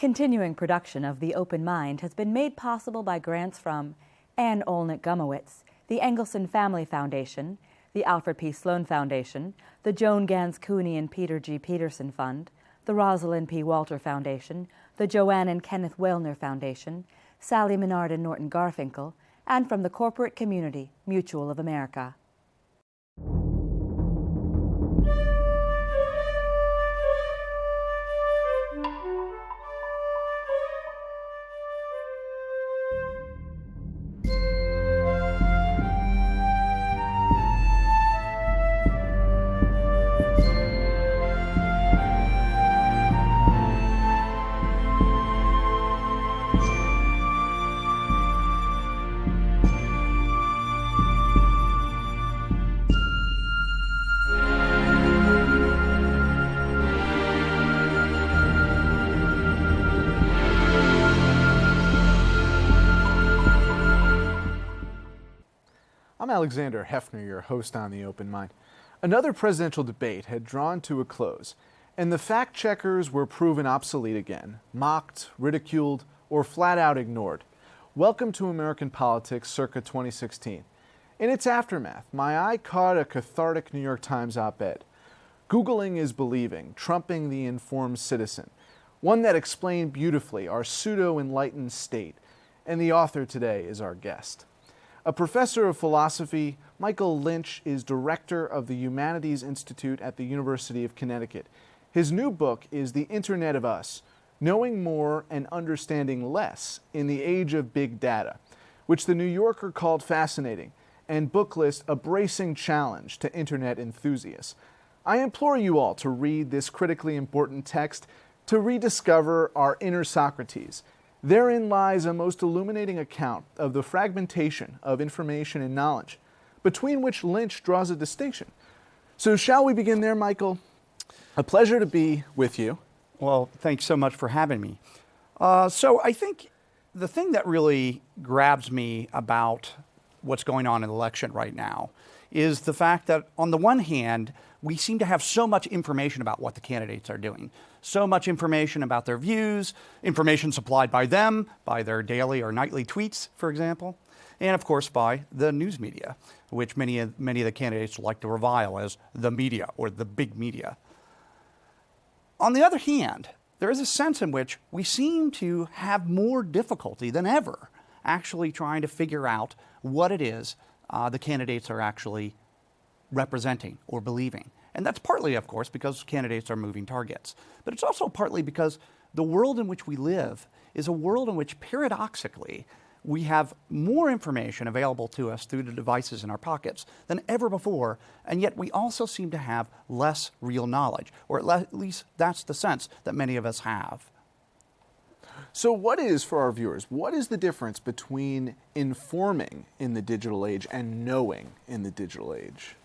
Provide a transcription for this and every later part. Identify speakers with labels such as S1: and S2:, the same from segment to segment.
S1: Continuing production of The Open Mind has been made possible by grants from Ann Olnick Gumowitz, the Engelson Family Foundation, the Alfred P. Sloan Foundation, the Joan Gans Cooney and Peter G. Peterson Fund, the Rosalind P. Walter Foundation, the Joanne and Kenneth Wellner Foundation, Sally Menard and Norton Garfinkel, and from the corporate community, Mutual of America.
S2: I'm Alexander Hefner, your host on The Open Mind. Another presidential debate had drawn to a close, and the fact checkers were proven obsolete again, mocked, ridiculed, or flat out ignored. Welcome to American politics circa 2016. In its aftermath, my eye caught a cathartic New York Times op-ed. Googling is believing, trumping the informed citizen. One that explained beautifully our pseudo-enlightened state, and the author today is our guest. A professor of philosophy, Michael Lynch is director of the Humanities Institute at the University of Connecticut. His new book is The Internet of Us, Knowing More and Understanding Less in the Age of Big Data, which the New Yorker called fascinating, and Booklist a bracing challenge to Internet enthusiasts. I implore you all to read this critically important text to rediscover our inner Socrates. Therein lies a most illuminating account of the fragmentation of information and knowledge, between which Lynch draws a distinction. So shall we begin there, Michael? A pleasure to be with you.
S3: Well, thanks so much for having me. So I think the thing that really grabs me about what's going on in the election right now is the fact that on the one hand, we seem to have so much information about what the candidates are doing, so much information about their views, information supplied by them, by their daily or nightly tweets, for example, and of course by the news media, which many of the candidates like to revile as the media or the big media. On the other hand, there is a sense in which we seem to have more difficulty than ever actually trying to figure out what it is the candidates are actually representing or believing. And that's partly, of course, because candidates are moving targets. But it's also partly because the world in which we live is a world in which, paradoxically, we have more information available to us through the devices in our pockets than ever before, and yet we also seem to have less real knowledge, or at least that's the sense that many of us have.
S2: So what is, for our viewers, what is the difference between informing in the digital age and knowing in the digital age?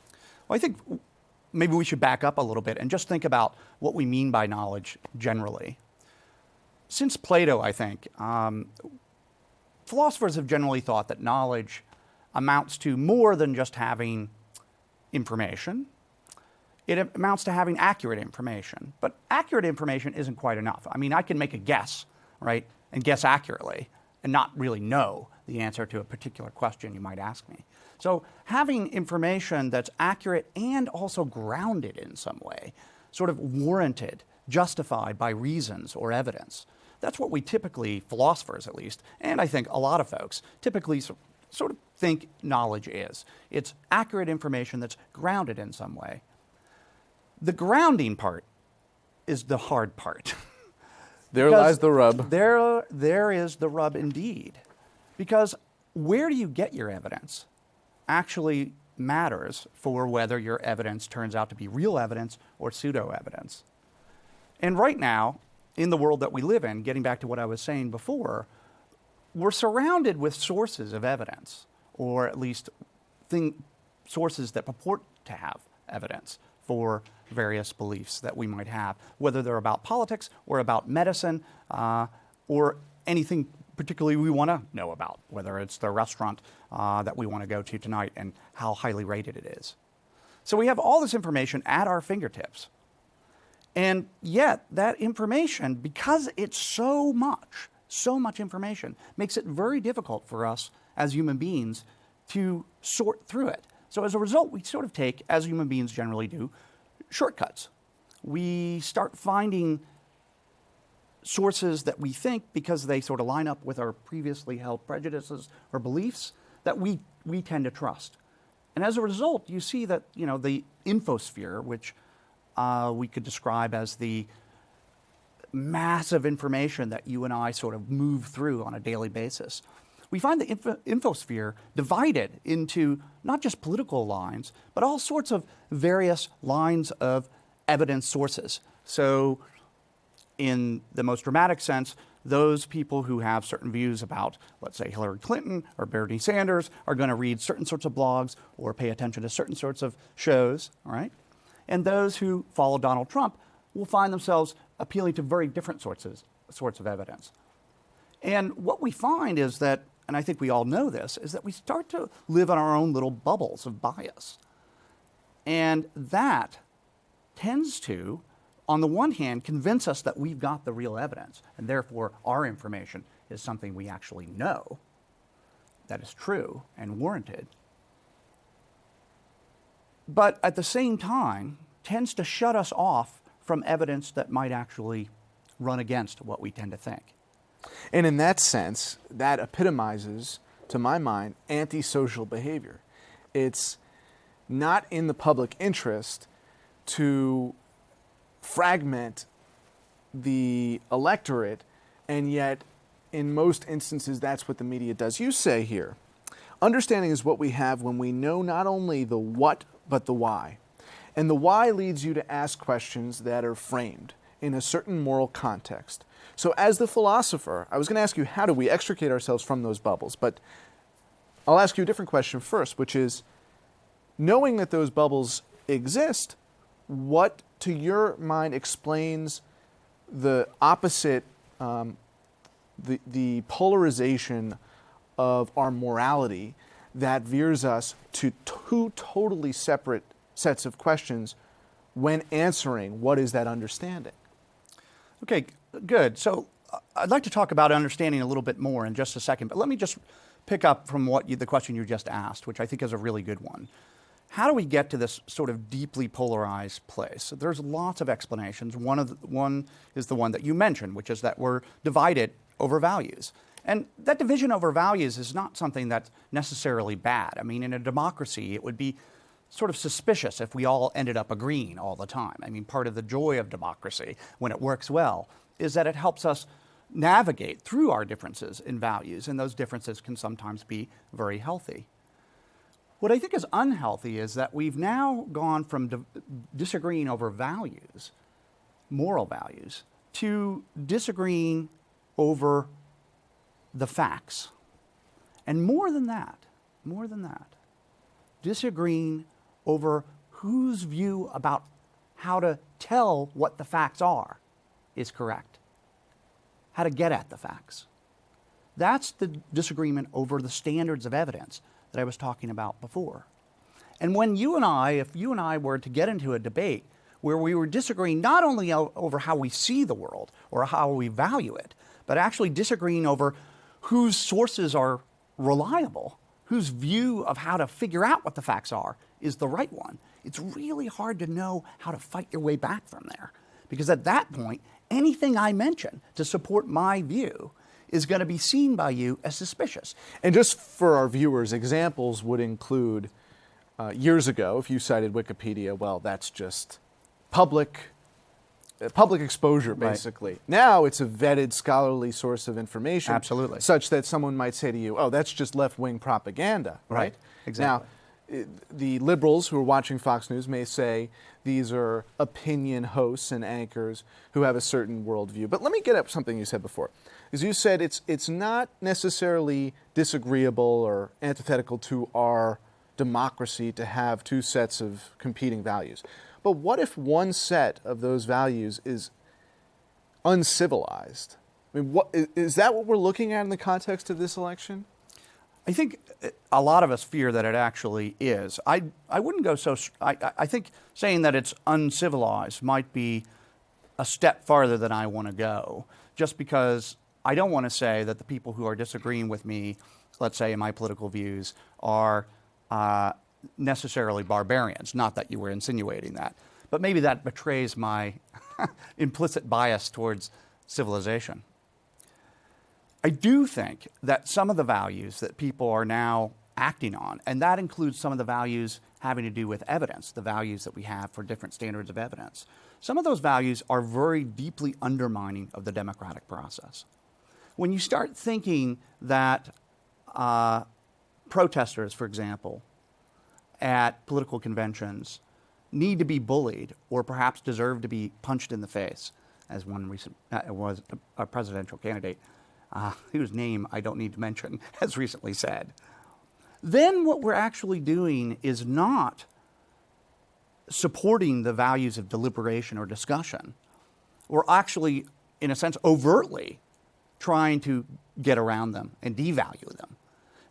S3: Well, I think maybe we should back up a little bit and just think about what we mean by knowledge generally. Since Plato, I think, philosophers have generally thought that knowledge amounts to more than just having information. It amounts to having accurate information. But accurate information isn't quite enough. I mean, I can make a guess, right, and guess accurately and not really know the answer to a particular question you might ask me. So having information that's accurate and also grounded in some way, sort of warranted, justified by reasons or evidence, that's what we typically, philosophers at least, and I think a lot of folks, typically sort of think knowledge is. It's accurate information that's grounded in some way. The grounding part is the hard part.
S2: There lies the rub.
S3: There is the rub indeed. Because where do you get your evidence actually matters for whether your evidence turns out to be real evidence or pseudo-evidence. And right now, in the world that we live in, getting back to what I was saying before, we're surrounded with sources of evidence, or at least sources that purport to have evidence for various beliefs that we might have, whether they're about politics or about medicine or anything particularly we want to know about, whether it's the restaurant that we want to go to tonight and how highly rated it is. So we have all this information at our fingertips. And yet that information, because it's so much information, makes it very difficult for us as human beings to sort through it. So as a result, we sort of take, as human beings generally do, shortcuts. We start finding sources that we think, because they sort of line up with our previously held prejudices or beliefs, that we tend to trust. And as a result, you see that, the infosphere, which we could describe as the massive information that you and I sort of move through on a daily basis, we find the infosphere divided into not just political lines, but all sorts of various lines of evidence sources. So in the most dramatic sense, those people who have certain views about, let's say, Hillary Clinton or Bernie Sanders are going to read certain sorts of blogs or pay attention to certain sorts of shows, all right? And those who follow Donald Trump will find themselves appealing to very different sorts of evidence. And what we find is that, and I think we all know this, is that we start to live in our own little bubbles of bias. And that tends to, on the one hand, convince us that we've got the real evidence, and therefore our information is something we actually know that is true and warranted. But at the same time, tends to shut us off from evidence that might actually run against what we tend to think.
S2: And in that sense, that epitomizes, to my mind, antisocial behavior. It's not in the public interest to fragment the electorate, and yet in most instances that's what the media does. You say here, understanding is what we have when we know not only the what, but the why. And the why leads you to ask questions that are framed in a certain moral context. So as the philosopher, I was going to ask you, how do we extricate ourselves from those bubbles? But I'll ask you a different question first, which is, knowing that those bubbles exist, what, to your mind, explains the opposite, the polarization of our morality that veers us to two totally separate sets of questions when answering what is that understanding?
S3: Okay, good. So I'd like to talk about understanding a little bit more in just a second, but let me just pick up from the question you just asked, which I think is a really good one. How do we get to this sort of deeply polarized place? So there's lots of explanations. One is the one that you mentioned, which is that we're divided over values. And that division over values is not something that's necessarily bad. I mean, in a democracy, it would be sort of suspicious if we all ended up agreeing all the time. I mean, part of the joy of democracy, when it works well, is that it helps us navigate through our differences in values, and those differences can sometimes be very healthy. What I think is unhealthy is that we've now gone from disagreeing over values, moral values, to disagreeing over the facts. And more than that, disagreeing over whose view about how to tell what the facts are is correct, how to get at the facts. That's the disagreement over the standards of evidence that I was talking about before. And when if you and I were to get into a debate where we were disagreeing not only over how we see the world or how we value it, but actually disagreeing over whose sources are reliable, whose view of how to figure out what the facts are is the right one, it's really hard to know how to fight your way back from there. Because at that point, anything I mention to support my view is going to be seen by you as suspicious.
S2: And just for our viewers, examples would include, years ago, if you cited Wikipedia, well, that's just public exposure, basically. Right. Now it's a vetted scholarly source of information.
S3: Absolutely.
S2: Such that someone might say to you, oh, that's just left-wing propaganda, right?
S3: Exactly.
S2: Now, the liberals who are watching Fox News may say these are opinion hosts and anchors who have a certain worldview. But let me get at something you said before. As you said, it's not necessarily disagreeable or antithetical to our democracy to have two sets of competing values. But what if one set of those values is uncivilized? I mean, is that what we're looking at in the context of this election?
S3: I think a lot of us fear that it actually is. I wouldn't go I think saying that it's uncivilized might be, a little bit a step farther than I want to go, just because I don't want to say that the people who are disagreeing with me, let's say in my political views, are necessarily barbarians. Not that you were insinuating that, but maybe that betrays my implicit bias towards civilization. I do think that some of the values that people are now acting on, and that includes some of the values having to do with evidence, the values that we have for different standards of evidence, some of those values are very deeply undermining of the democratic process. When you start thinking that protesters, for example, at political conventions need to be bullied or perhaps deserve to be punched in the face, as one recent was a presidential candidate, whose name I don't need to mention, has recently said, then what we're actually doing is not supporting the values of deliberation or discussion. We're actually, in a sense, overtly trying to get around them and devalue them.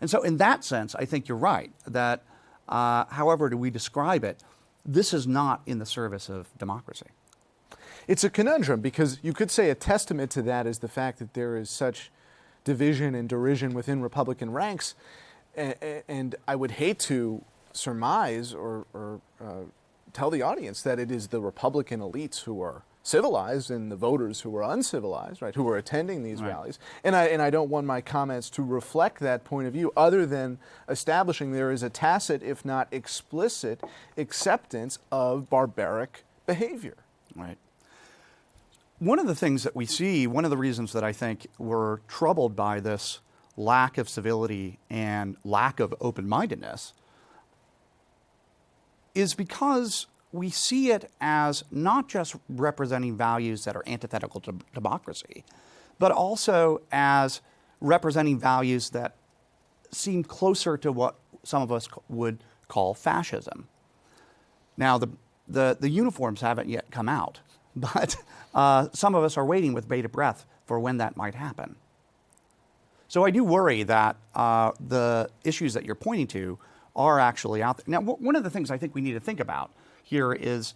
S3: And so in that sense, I think you're right, that however do we describe it, this is not in the service of democracy.
S2: It's a conundrum because you could say a testament to that is the fact that there is such division and derision within Republican ranks. And I would hate to surmise or tell the audience that it is the Republican elites who are civilized and the voters who are uncivilized, right, who are attending these rallies. And I don't want my comments to reflect that point of view other than establishing there is a tacit, if not explicit, acceptance of barbaric behavior.
S3: Right. One of the things that we see, one of the reasons that I think we're troubled by this lack of civility and lack of open-mindedness is because we see it as not just representing values that are antithetical to democracy, but also as representing values that seem closer to what some of us would call fascism. Now, the uniforms haven't yet come out, but some of us are waiting with bated breath for when that might happen. So I do worry that the issues that you're pointing to are actually out there. Now, one of the things I think we need to think about here is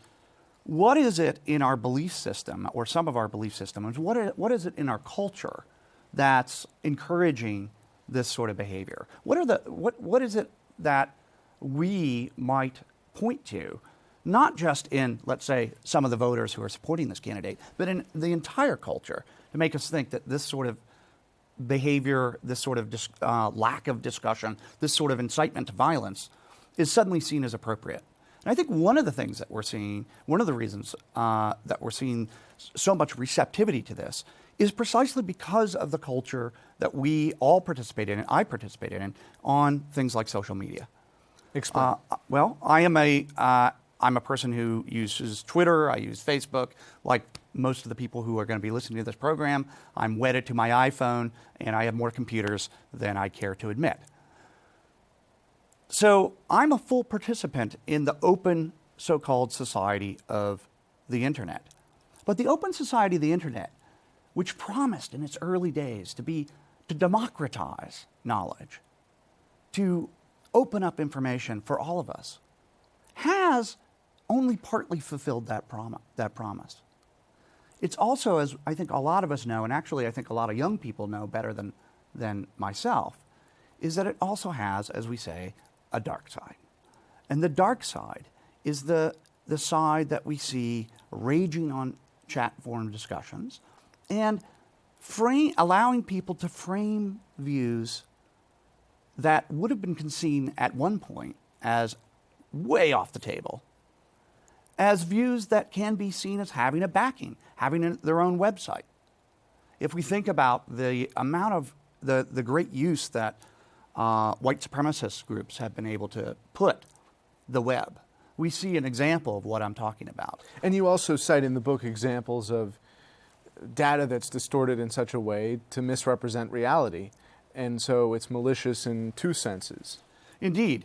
S3: what is it in our belief system, or some of our belief systems, what is it in our culture that's encouraging this sort of behavior? What is it that we might point to, not just in, let's say, some of the voters who are supporting this candidate, but in the entire culture, to make us think that this sort of behavior, this sort of lack of discussion, this sort of incitement to violence is suddenly seen as appropriate. And I think one of the things that we're seeing, one of the reasons that we're seeing so much receptivity to this is precisely because of the culture that we all participate in, and I participate in, on things like social media.
S2: Explain.
S3: Well, I'm a person who uses Twitter, I use Facebook, like most of the people who are going to be listening to this program. I'm wedded to my iPhone, and I have more computers than I care to admit. So I'm a full participant in the open so-called society of the internet. But the open society of the internet, which promised in its early days to democratize knowledge, to open up information for all of us, has only partly fulfilled that promise. It's also, as I think a lot of us know, and actually I think a lot of young people know better than myself, is that it also has, as we say, a dark side. And the dark side is the side that we see raging on chat forum discussions and allowing people to frame views that would have been seen at one point as way off the table, as views that can be seen as having a backing, having their own website. If we think about the amount of the great use that white supremacist groups have been able to put the web, we see an example of what I'm talking about.
S2: And you also cite in the book examples of data that's distorted in such a way to misrepresent reality. And so it's malicious in two senses.
S3: Indeed.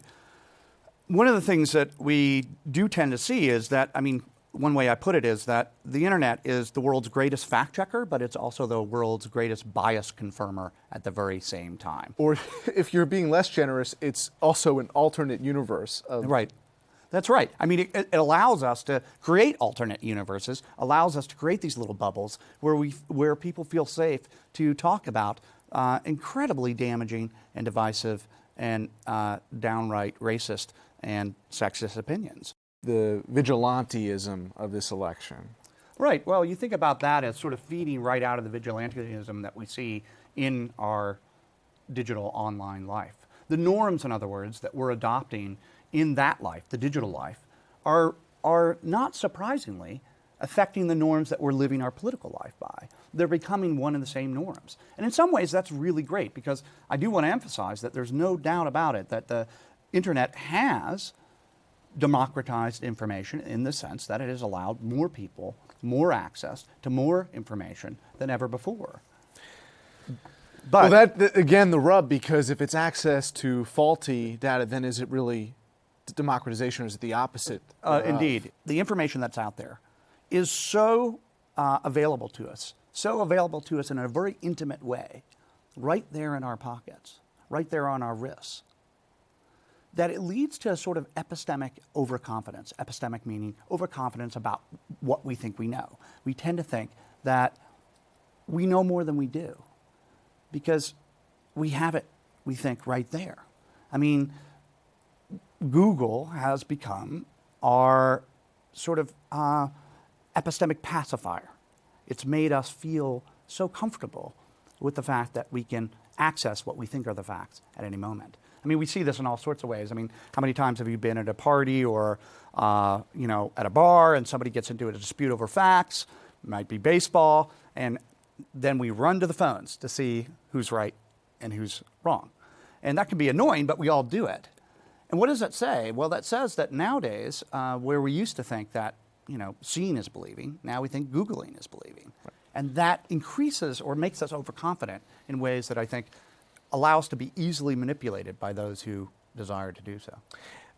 S3: One of the things that we do tend to see is that, one way I put it is that the internet is the world's greatest fact checker, but it's also the world's greatest bias confirmer at the very same time.
S2: Or if you're being less generous, it's also an alternate universe of...
S3: Right. That's right. I mean, it allows us to create alternate universes, allows us to create these little bubbles where people feel safe to talk about incredibly damaging and divisive and downright racist and sexist opinions.
S2: The vigilanteism of this election.
S3: Right. Well, you think about that as sort of feeding right out of the vigilantism that we see in our digital online life. The norms, in other words, that we're adopting in that life, the digital life, are not surprisingly affecting the norms that we're living our political life by. They're becoming one and the same norms. And in some ways, that's really great, because I do want to emphasize that there's no doubt about it that the internet has democratized information in the sense that it has allowed more people more access to more information than ever before. But
S2: well, that again, the rub, because if it's access to faulty data, then is it really democratization, or is it the opposite?
S3: Indeed. The information that's out there is so available to us in a very intimate way, right there in our pockets, right there on our wrists, that it leads to a sort of epistemic overconfidence. Epistemic meaning overconfidence about what we think we know. We tend to think that we know more than we do because we have it, we think, right there. I mean, Google has become our sort of epistemic pacifier. It's made us feel so comfortable with the fact that we can access what we think are the facts at any moment. I mean, we see this in all sorts of ways. I mean, how many times have you been at a party or, at a bar and somebody gets into a dispute over facts, it might be baseball, and then we run to the phones to see who's right and who's wrong. And that can be annoying, but we all do it. And what does that say? Well, that says that nowadays, where we used to think that, seeing is believing, now we think Googling is believing. Right. And that increases or makes us overconfident in ways that I think allow us to be easily manipulated by those who desire to do so.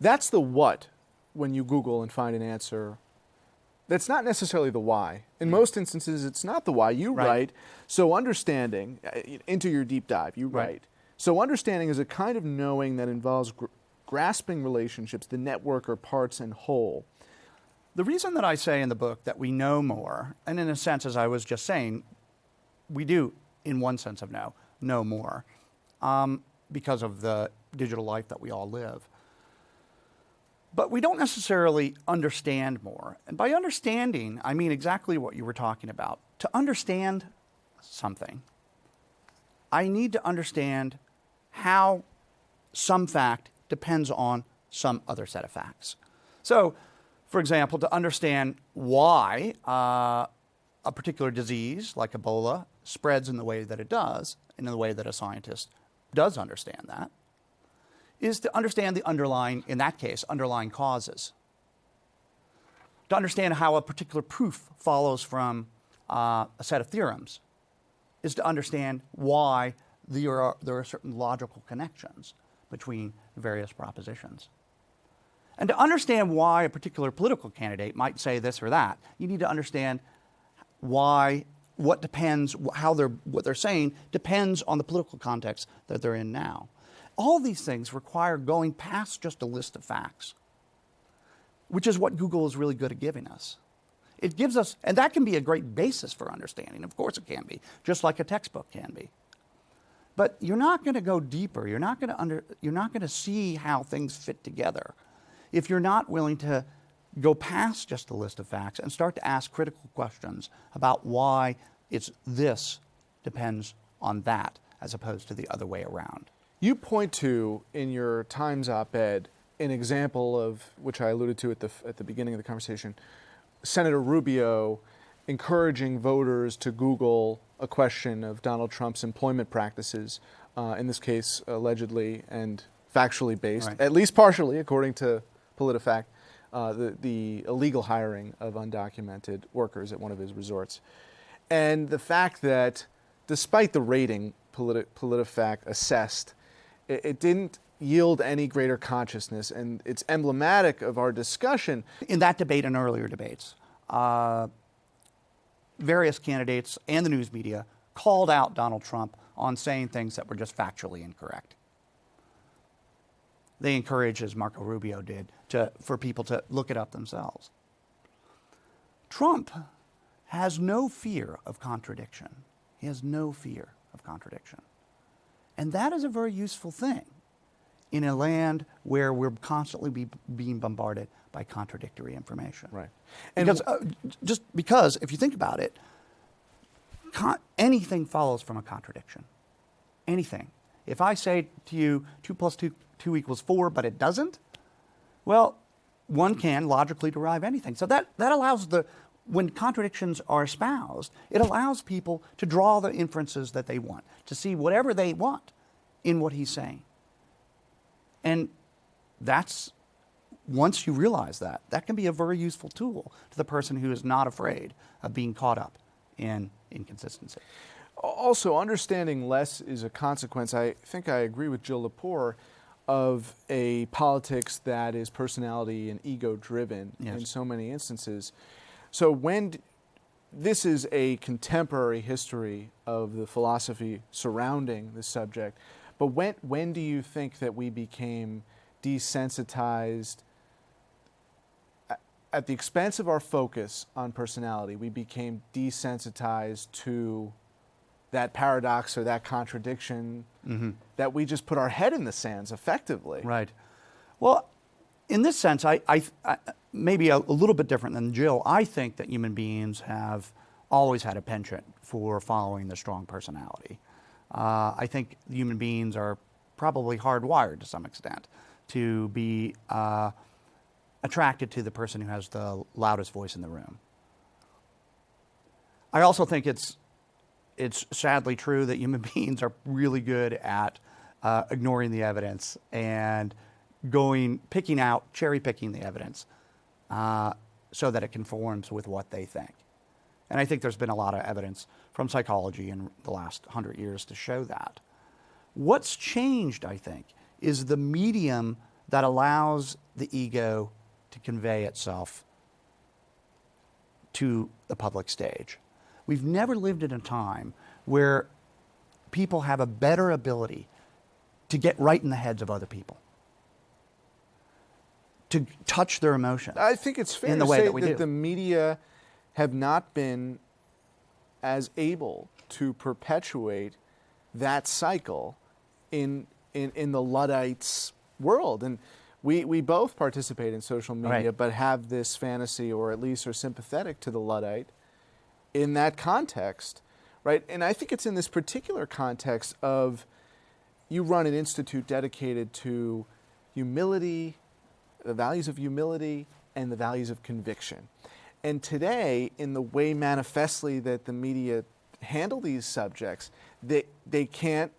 S2: That's the what when you Google and find an answer. That's not necessarily the why. In most instances, it's not the why. You write, so understanding, into your deep dive, you write. So understanding is a kind of knowing that involves grasping relationships, the network or parts and whole.
S3: The reason that I say in the book that we know more, and in a sense, as I was just saying, we do, in one sense of know more, because of the digital life that we all live. But we don't necessarily understand more. And by understanding, I mean exactly what you were talking about. To understand something, I need to understand how some fact depends on some other set of facts. So, for example, to understand why a particular disease, like Ebola, spreads in the way that it does, in the way that a scientist does understand that, is to understand the underlying, in that case, underlying causes. To understand how a particular proof follows from a set of theorems is to understand why there are certain logical connections between various propositions. And to understand why a particular political candidate might say this or that, you need to understand why, what they're saying depends on the political context that they're in now. All these things require going past just a list of facts, which is what Google is really good at giving us. It gives us, and that can be a great basis for understanding. Of course it can be, just like a textbook can be. But you're not going to go deeper. You're not going to see how things fit together if you're not willing to go past just a list of facts and start to ask critical questions about why it's this depends on that as opposed to the other way around.
S2: You point to, in your Times op-ed, an example of, which I alluded to at the beginning of the conversation, Senator Rubio encouraging voters to Google a question of Donald Trump's employment practices, in this case allegedly and factually based, at least partially, according to PolitiFact, the illegal hiring of undocumented workers at one of his resorts. And the fact that despite the rating PolitiFact assessed, it didn't yield any greater consciousness, and it's emblematic of our discussion.
S3: In that debate and earlier debates, various candidates and the news media called out Donald Trump on saying things that were just factually incorrect. they encourage, as Marco Rubio did, for people to look it up themselves. Trump has no fear of contradiction. He has no fear of contradiction. And that is a very useful thing in a land where we're constantly being bombarded by contradictory information.
S2: Right.
S3: And just because, if you think about it, anything follows from a contradiction. Anything. If I say to you 2 plus 2 equals 4, but it doesn't, well, one can logically derive anything. So that allows when contradictions are espoused, it allows people to draw the inferences that they want, to see whatever they want in what he's saying. And that's, once you realize that can be a very useful tool to the person who is not afraid of being caught up in inconsistency.
S2: Also, understanding less is a consequence. I think I agree with Jill Lepore of a politics that is personality and ego-driven in so many instances. So this is a contemporary history of the philosophy surrounding this subject, but when do you think that we became desensitized at the expense of our focus on personality? We became desensitized to that paradox or that contradiction, that we just put our head in the sands effectively.
S3: Right. Well, in this sense, I maybe a little bit different than Jill. I think that human beings have always had a penchant for following the strong personality. I think human beings are probably hardwired to some extent to be attracted to the person who has the loudest voice in the room. I also think it's sadly true that human beings are really good at ignoring the evidence and cherry picking the evidence so that it conforms with what they think. And I think there's been a lot of evidence from psychology in the last 100 years to show that. What's changed, I think, is the medium that allows the ego to convey itself to the public stage. We've never lived in a time where people have a better ability to get right in the heads of other people, to touch their emotions.
S2: I think it's fair to say that the media have not been as able to perpetuate that cycle in the Luddites' world. And we both participate in social media, but have this fantasy, or at least are sympathetic to the Luddite in that context, right? And I think it's in this particular context of, you run an institute dedicated to humility, the values of humility, and the values of conviction. And today, in the way manifestly that the media handle these subjects, they can't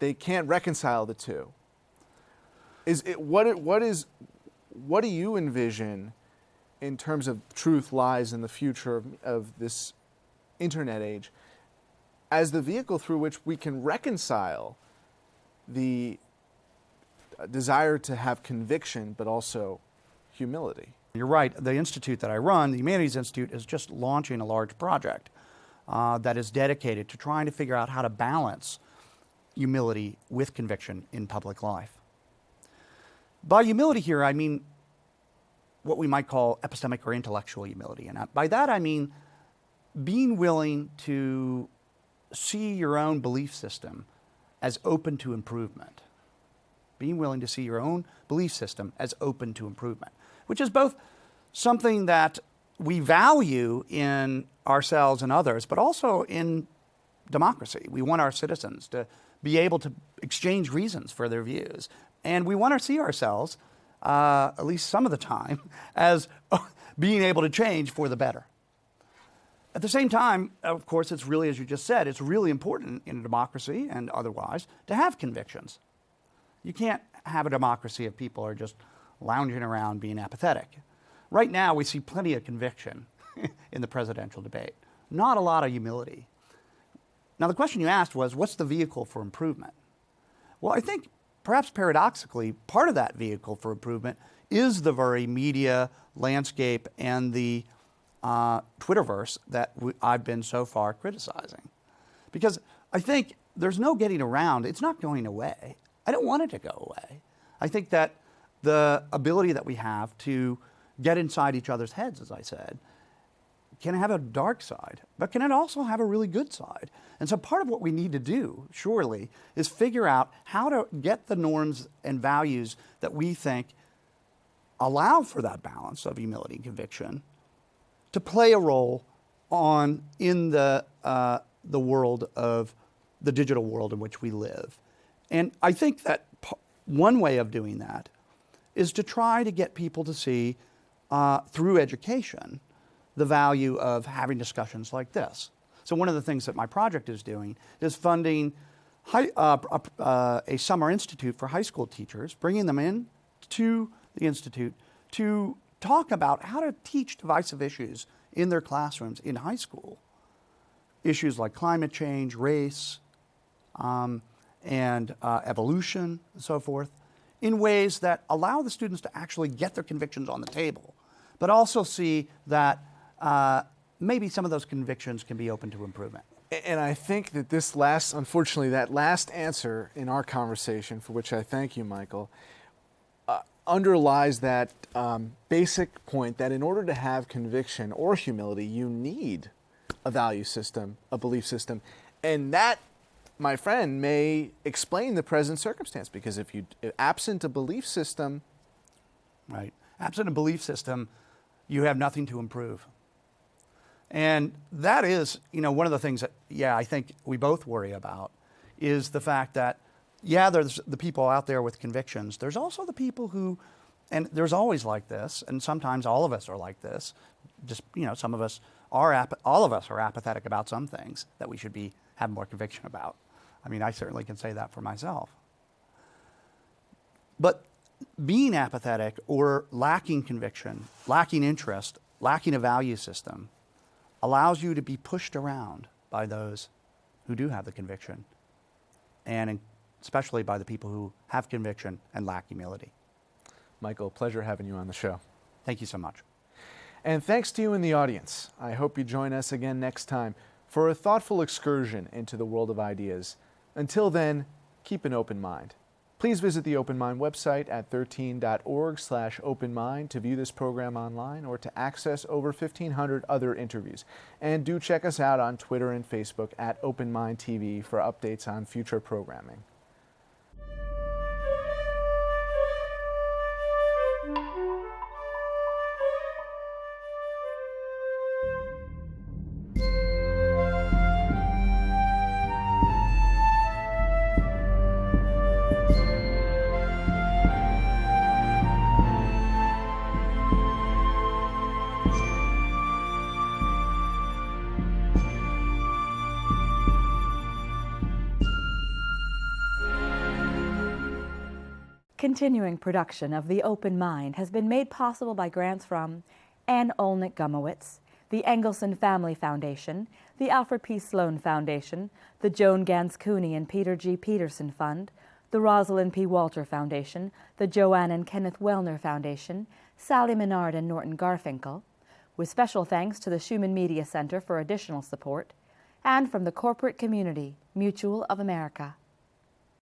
S2: reconcile the two. What do you envision in terms of truth, lies, and the future of this internet age as the vehicle through which we can reconcile the desire to have conviction, but also humility?
S3: You're right. The institute that I run, the Humanities Institute, is just launching a large project that is dedicated to trying to figure out how to balance humility with conviction in public life. By humility here, I mean what we might call epistemic or intellectual humility. And by that, I mean being willing to see your own belief system as open to improvement. Being willing to see your own belief system as open to improvement, which is both something that we value in ourselves and others, but also in democracy. We want our citizens to be able to exchange reasons for their views. And we want to see ourselves, at least some of the time, as being able to change for the better. At the same time, of course, it's really, as you just said, it's really important in a democracy and otherwise to have convictions. You can't have a democracy if people are just lounging around being apathetic. Right now, we see plenty of conviction in the presidential debate, not a lot of humility. Now, the question you asked was, what's the vehicle for improvement? Well, I think perhaps paradoxically, part of that vehicle for improvement is the very media landscape and the Twitterverse that I've been so far criticizing. Because I think there's no getting around, it's not going away. I don't want it to go away. I think that the ability that we have to get inside each other's heads, as I said, can have a dark side, but can it also have a really good side? And so part of what we need to do, surely, is figure out how to get the norms and values that we think allow for that balance of humility and conviction to play a role in the world of the digital world in which we live. And I think that one way of doing that is to try to get people to see, through education, the value of having discussions like this. So one of the things that my project is doing is funding a summer institute for high school teachers, bringing them in to the institute to talk about how to teach divisive issues in their classrooms in high school. Issues like climate change, race, and evolution, and so forth, in ways that allow the students to actually get their convictions on the table, but also see that maybe some of those convictions can be open to improvement.
S2: And I think that unfortunately, that last answer in our conversation, for which I thank you, Michael, underlies that basic point that in order to have conviction or humility, you need a value system, a belief system. And that, my friend, may explain the present circumstance, because if absent a belief system...
S3: Right. Absent a belief system, you have nothing to improve. And that is, one of the things that, I think we both worry about is the fact that, there's the people out there with convictions. There's also the people who, and there's always like this, and sometimes all of us are like this. Just, some of us all of us are apathetic about some things that we should have more conviction about. I mean, I certainly can say that for myself. But being apathetic or lacking conviction, lacking interest, lacking a value system allows you to be pushed around by those who do have the conviction, and especially by the people who have conviction and lack humility.
S2: Michael, pleasure having you on the show.
S3: Thank you so much.
S2: And thanks to you in the audience. I hope you join us again next time for a thoughtful excursion into the world of ideas. Until then, keep an open mind. Please visit the Open Mind website at 13.org/openmind to view this program online or to access over 1,500 other interviews. And do check us out on Twitter and Facebook at Open Mind TV for updates on future programming.
S1: Continuing production of The Open Mind has been made possible by grants from Anne Olnick Gumowitz, the Engelson Family Foundation, the Alfred P. Sloan Foundation, the Joan Gans Cooney and Peter G. Peterson Fund, the Rosalind P. Walter Foundation, the Joanne and Kenneth Wellner Foundation, Sally Menard and Norton Garfinkel, with special thanks to the Schumann Media Center for additional support, and from the corporate community, Mutual of America.